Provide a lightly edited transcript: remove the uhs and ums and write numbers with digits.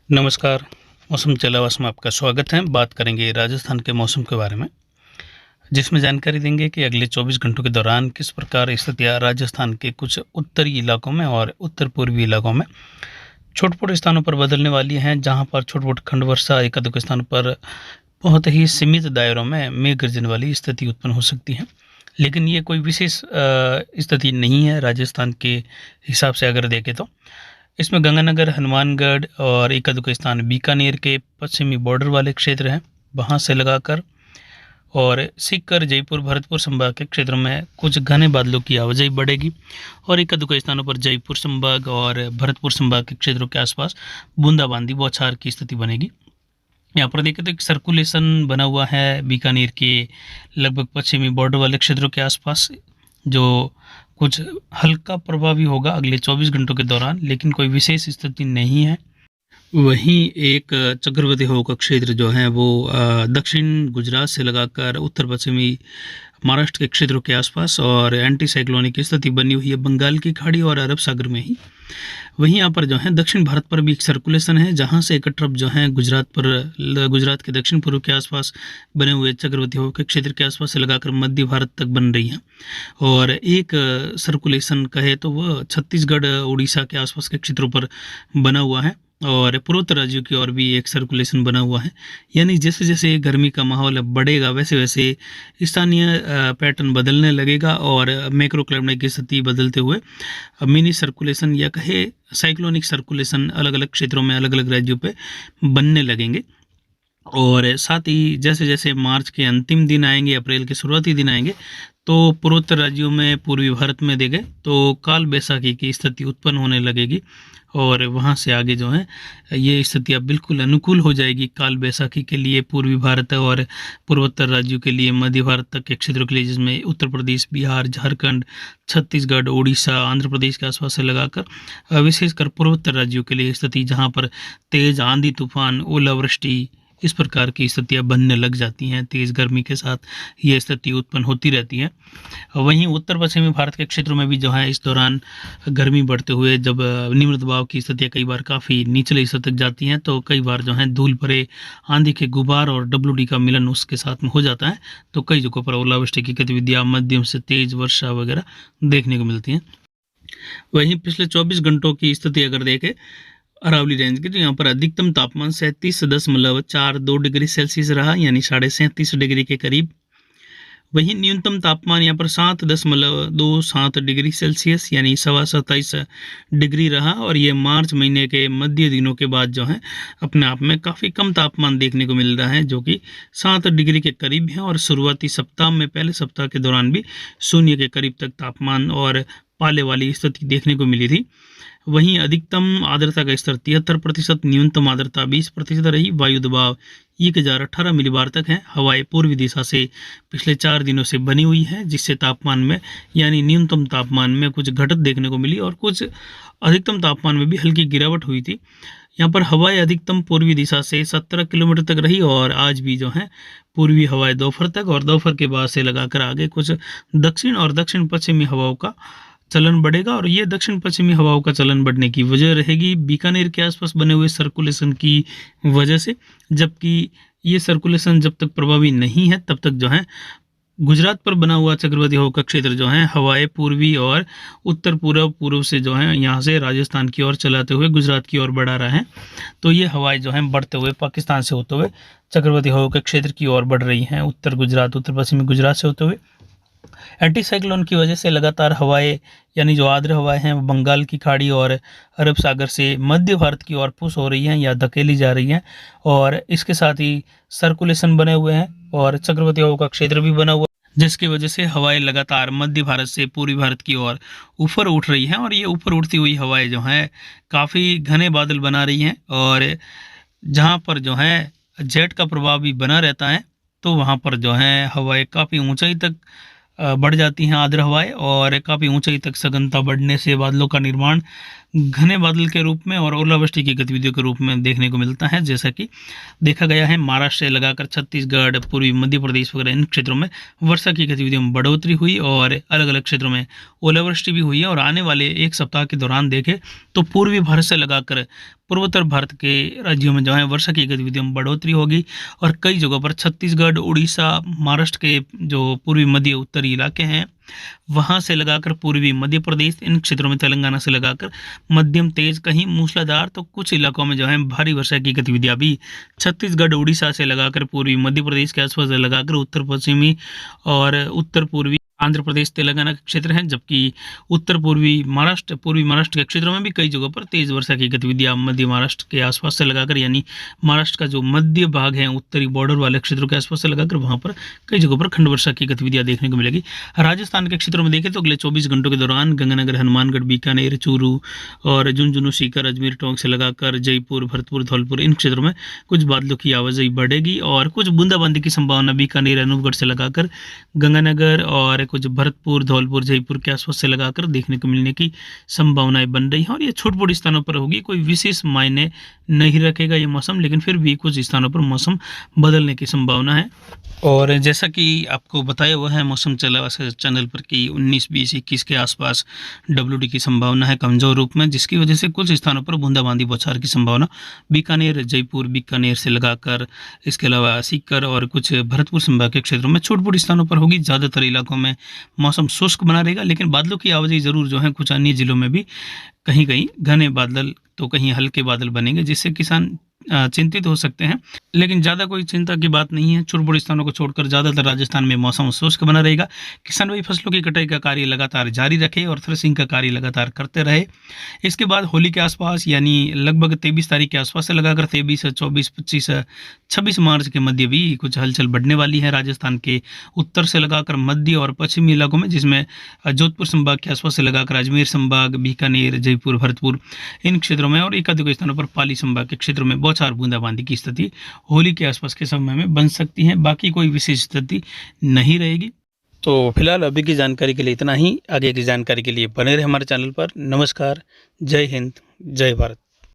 नमस्कार। मौसम जलावास में आपका स्वागत है। बात करेंगे राजस्थान के मौसम के बारे में, जिसमें जानकारी देंगे कि अगले 24 घंटों के दौरान किस प्रकार स्थितियाँ राजस्थान के कुछ उत्तरी इलाकों में और उत्तर पूर्वी इलाकों में छोटे-छोटे स्थानों पर बदलने वाली हैं, जहां पर छोटे-छोटे खंड वर्षा, एक-आध स्थानों पर बहुत ही सीमित दायरों में मेघ गर्जन वाली स्थिति उत्पन्न हो सकती है। लेकिन ये कोई विशेष स्थिति नहीं है राजस्थान के हिसाब से अगर देखें तो। इसमें गंगानगर, हनुमानगढ़ और एक-आध स्थान बीकानेर के पश्चिमी बॉर्डर वाले क्षेत्र हैं, वहाँ से लगाकर और सीकर, जयपुर, भरतपुर संभाग के क्षेत्रों में कुछ घने बादलों की आवाजाही बढ़ेगी और एक-आध स्थानों पर जयपुर संभाग और भरतपुर संभाग के क्षेत्रों के आसपास बूंदाबांदी बौछार की स्थिति बनेगी। यहाँ पर देखें तो एक सर्कुलेशन बना हुआ है बीकानेर के लगभग पश्चिमी बॉर्डर वाले क्षेत्रों के आसपास, जो कुछ हल्का प्रभावी होगा अगले 24 घंटों के दौरान, लेकिन कोई विशेष स्थिति नहीं है। वहीं एक चक्रवाती हवा का क्षेत्र जो है वो दक्षिण गुजरात से लगाकर उत्तर पश्चिमी महाराष्ट्र के क्षेत्रों के आसपास और एंटी साइक्लोनिक की स्थिति बनी हुई है बंगाल की खाड़ी और अरब सागर में ही। वहीं यहाँ पर जो है दक्षिण भारत पर भी एक सर्कुलेशन है, जहाँ से एक ट्रफ जो है गुजरात के दक्षिण पूर्व के आसपास बने हुए चक्रवाती हवा के क्षेत्र के आसपास से लगाकर मध्य भारत तक बन रही है। और एक सर्कुलेशन कहे तो वह छत्तीसगढ़ उड़ीसा के आसपास के क्षेत्रों पर बना हुआ है और पूर्वोत्तर राज्यों की ओर भी एक सर्कुलेशन बना हुआ है। यानी जैसे जैसे गर्मी का माहौल बढ़ेगा वैसे वैसे स्थानीय पैटर्न बदलने लगेगा और मैक्रो क्लाइमेट की स्थिति बदलते हुए मिनी सर्कुलेशन या कहे साइक्लोनिक सर्कुलेशन अलग अलग क्षेत्रों में अलग अलग राज्यों पे बनने लगेंगे। और साथ ही जैसे जैसे मार्च के अंतिम दिन आएंगे, अप्रैल के शुरुआती दिन आएंगे, तो पूर्वोत्तर राज्यों में, पूर्वी भारत में देखें तो काल बैसाखी की स्थिति उत्पन्न होने लगेगी और वहाँ से आगे जो है ये स्थितियाँ बिल्कुल अनुकूल हो जाएगी काल बैसाखी के लिए पूर्वी भारत और पूर्वोत्तर राज्यों के लिए, मध्य भारत तक के क्षेत्रों के लिए, जिसमें उत्तर प्रदेश, बिहार, झारखंड, छत्तीसगढ़, उड़ीसा, आंध्र प्रदेश के आसपास से लगाकर विशेषकर पूर्वोत्तर राज्यों के लिए स्थिति, जहाँ पर तेज आंधी, तूफान, ओलावृष्टि इस प्रकार की स्थितियाँ बनने लग जाती हैं। तेज़ गर्मी के साथ ये स्थिति उत्पन्न होती रहती है। वहीं उत्तर पश्चिमी भारत के क्षेत्रों में भी जो है इस दौरान गर्मी बढ़ते हुए जब निम्न दबाव की स्थितियाँ कई बार काफ़ी निचले स्तर तक जाती हैं, तो कई बार जो है धूल भरे आंधी के गुबार और WD का मिलन उसके साथ में हो जाता है, तो कई जगहों पर ओलावृष्टि की गतिविधियाँ, मध्यम से तेज़ वर्षा वगैरह देखने को मिलती हैं। वहीं पिछले 24 घंटों की स्थिति अगर देखें अरावली रेंज की, तो यहाँ पर अधिकतम तापमान 37.42 डिग्री सेल्सियस रहा, यानी 37.5 डिग्री के करीब। वहीं न्यूनतम तापमान यहाँ पर 7.27 डिग्री सेल्सियस यानी 27 डिग्री रहा और ये मार्च महीने के मध्य दिनों के बाद जो है अपने आप में काफ़ी कम तापमान देखने को मिल रहा है, जो कि 7 डिग्री के करीब है। और शुरुआती सप्ताह में, पहले सप्ताह के दौरान भी शून्य के करीब तक तापमान और पाले वाली स्थिति देखने को मिली थी। वहीं अधिकतम आर्द्रता का स्तर 73%, न्यूनतम आर्द्रता 20% रही। वायु दबाव 1018 मिलीबार तक है। हवाएं पूर्वी दिशा से पिछले 4 दिनों से बनी हुई है, जिससे तापमान में यानी न्यूनतम तापमान में कुछ घटत देखने को मिली और कुछ अधिकतम तापमान में भी हल्की गिरावट हुई थी। यहाँ पर हवाएं अधिकतम पूर्वी दिशा से 17 किलोमीटर तक रही और आज भी जो है पूर्वी हवाएं दोपहर तक और दोपहर के बाद से लगाकर आगे कुछ दक्षिण और दक्षिण पश्चिमी हवाओं का चलन बढ़ेगा। और ये दक्षिण पश्चिमी हवाओं का चलन बढ़ने की वजह रहेगी बीकानेर के आसपास बने हुए सर्कुलेशन की वजह से, जबकि ये सर्कुलेशन जब तक प्रभावी नहीं है तब तक जो है गुजरात पर बना हुआ चक्रवाती हवा का क्षेत्र जो है हवाएं पूर्वी और उत्तर पूर्व से जो है यहाँ से राजस्थान की ओर चलाते हुए गुजरात की ओर बढ़ा रहा है। तो ये हवाएं जो हैं बढ़ते हुए पाकिस्तान से होते हुए चक्रवाती हवा के क्षेत्र की ओर बढ़ रही हैं, उत्तर गुजरात, उत्तर पश्चिमी गुजरात से होते हुए। एंटी साइक्लोन की वजह से लगातार हवाएं यानी जो आर्द्र हवाएं हैं वो बंगाल की खाड़ी और अरब सागर से मध्य भारत की ओर पुश हो रही हैं या धकेली जा रही हैं और इसके साथ ही सर्कुलेशन बने हुए हैं और चक्रवाती हवा का क्षेत्र भी बना हुआ है, जिसकी वजह से हवाएं लगातार मध्य भारत से पूर्वी भारत की ओर ऊपर उठ रही हैं। और ये ऊपर उठती हुई हवाएं जो हैं काफ़ी घने बादल बना रही हैं और जहाँ पर जो है जेट का प्रभाव भी बना रहता है, तो वहाँ पर जो है हवाएं काफ़ी ऊंचाई तक बढ़ जाती हैं, आर्द्र हवाएं, और काफ़ी ऊंचाई तक सघनता बढ़ने से बादलों का निर्माण घने बादल के रूप में और ओलावृष्टि की गतिविधियों के रूप में देखने को मिलता है। जैसा कि देखा गया है, महाराष्ट्र से लगाकर छत्तीसगढ़, पूर्वी मध्य प्रदेश वगैरह इन क्षेत्रों में वर्षा की गतिविधियों में बढ़ोतरी हुई और अलग अलग क्षेत्रों में ओलावृष्टि भी हुई है। और आने वाले एक सप्ताह के दौरान देखें तो पूर्वी भारत से लगाकर पूर्वोत्तर भारत के राज्यों में जो है वर्षा की गतिविधियों में बढ़ोतरी होगी और कई जगहों पर छत्तीसगढ़, उड़ीसा, महाराष्ट्र के जो पूर्वी मध्य उत्तरी इलाके हैं वहां से लगाकर पूर्वी मध्य प्रदेश, इन क्षेत्रों में तेलंगाना से लगाकर मध्यम तेज, कहीं मूसलाधार, तो कुछ इलाकों में जो है भारी वर्षा की गतिविधियां भी छत्तीसगढ़, उड़ीसा से लगाकर पूर्वी मध्य प्रदेश के आसपास से लगाकर उत्तर पश्चिमी और उत्तर पूर्वी आंध्र प्रदेश, तेलंगाना के क्षेत्र हैं। जबकि उत्तर पूर्वी महाराष्ट्र के क्षेत्रों में भी कई जगहों पर तेज वर्षा की गतिविधियां मध्य महाराष्ट्र के आसपास से लगाकर, यानी महाराष्ट्र का जो मध्य भाग है उत्तरी बॉर्डर वाले क्षेत्रों के आसपास से लगाकर वहां पर कई जगहों पर खंड वर्षा की गतिविधियां देखने को मिलेगी। राजस्थान के क्षेत्रों में देखें तो अगले 24 घंटों के दौरान गंगानगर, हनुमानगढ़, बीकानेर, चूरू और झुंझुनू, सीकर, अजमेर, टोंक से लगाकर जयपुर, भरतपुर, धौलपुर इन क्षेत्रों में कुछ बादलों की आवाजाही बढ़ेगी और कुछ बूंदाबांदी की संभावना बीकानेर, अनूपगढ़ से लगाकर गंगानगर और कुछ भरतपुर, धौलपुर, जयपुर के आसपास से लगाकर देखने को मिलने की संभावनाएं बन रही हैं। और ये छोटे-मोटे स्थानों पर होगी, कोई विशेष मायने नहीं रखेगा ये मौसम, लेकिन फिर भी कुछ स्थानों पर मौसम बदलने की संभावना है। और जैसा कि आपको बताया हुआ है मौसम चैनल पर कि 19, 20, 21 के आसपास WD की संभावना है कमजोर रूप में, जिसकी वजह से कुछ स्थानों पर बूंदाबांदी बौछार की संभावना बीकानेर, जयपुर, बीकानेर से लगाकर इसके अलावा सीकर और कुछ भरतपुर संभाग के क्षेत्रों में छोटे-मोटे स्थानों पर होगी। ज़्यादातर इलाकों में मौसम शुष्क बना रहेगा, लेकिन बादलों की आवाजाही ज़रूर जो है कुछ अन्य जिलों में भी कहीं कहीं घने बादल तो कहीं हल्के बादल बनेंगे, जिससे किसान चिंतित हो सकते हैं। लेकिन ज़्यादा कोई चिंता की बात नहीं है। छोटे-बड़े स्थानों को छोड़कर ज़्यादातर राजस्थान में मौसम शुष्क बना रहेगा। किसान भाई फसलों की कटाई का कार्य लगातार जारी रखे और थ्रेसिंग का कार्य लगातार करते रहे। इसके बाद होली के आसपास, यानी लगभग 23 तारीख के आसपास से लगाकर 23, 24, 25, 26 मार्च के मध्य भी कुछ हलचल बढ़ने वाली है राजस्थान के उत्तर से लगाकर मध्य और पश्चिमी इलाकों में, जिसमें जोधपुर संभाग के आसपास से लगाकर अजमेर संभाग, बीकानेर, जयपुर, भरतपुर इन क्षेत्रों में और एकाधिक स्थानों पर पाली संभाग के क्षेत्रों में बौछार बूंदाबांदी की स्थिति होली के आसपास के समय में बन सकती है। बाकी कोई विशेष स्थिति नहीं रहेगी। तो फिलहाल अभी की जानकारी के लिए इतना ही। आगे की जानकारी के लिए बने रहे हमारे चैनल पर। नमस्कार, जय हिंद, जय भारत।